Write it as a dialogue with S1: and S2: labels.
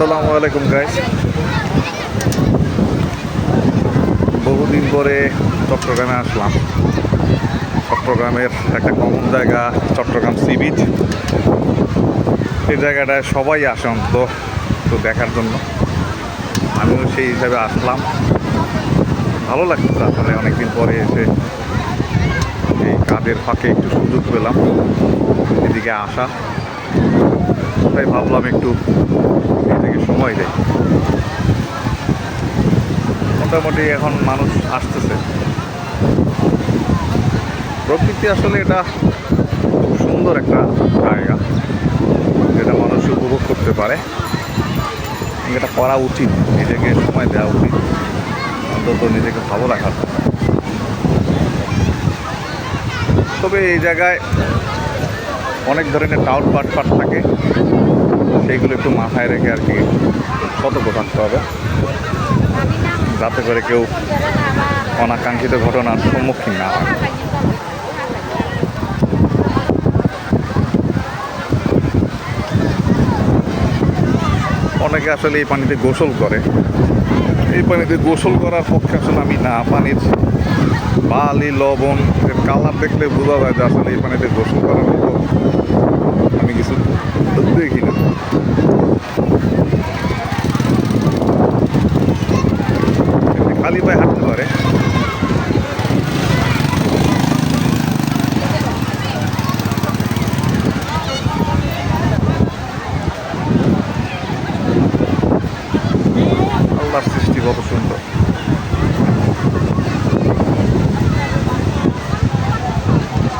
S1: আসসালামু আলাইকুম গাইস। বহুদিন পরে চট্টগ্রামে আসলাম। চট্টগ্রামের একটা কমন জায়গা চট্টগ্রাম সি বিচ। এই জায়গাটায় সবাই আসে অন্তত তো দেখার জন্য। আমিও সেই হিসাবে আসলাম। ভালো লাগছে আসলে অনেকদিন পরে এসে এই কাজের ফাঁকে একটু সুযোগ পেলাম এদিকে আসা, তাই ভাবলাম একটু নিজেকে সময় দেয়। মোটামুটি এখন মানুষ আসতেছে। প্রকৃতি আসলে এটা খুব সুন্দর একটা জায়গা যেটা মানুষ উপভোগ করতে পারে। এটা করা উচিত, নিজেকে সময় দেওয়া উচিত, অন্তত নিজেকে ভালো রাখার। তবে এই জায়গায় অনেক ধরনের টাউট পাটপাট থাকে, সেইগুলো একটু মাথায় রেখে আর কি সতর্ক থাকতে হবে, যাতে করে কেউ অনাকাঙ্ক্ষিত ঘটনার সম্মুখীন না হয়। অনেকে আসলে এই পানিতে গোসল করে। এই পানিতে গোসল করার পক্ষে আসলে আমি না। পানির বালি লবণ কালার দেখলে বোঝা যায় যে আসলে এই পানিতে গোসল করার মতো আমি কিছু দেখি না।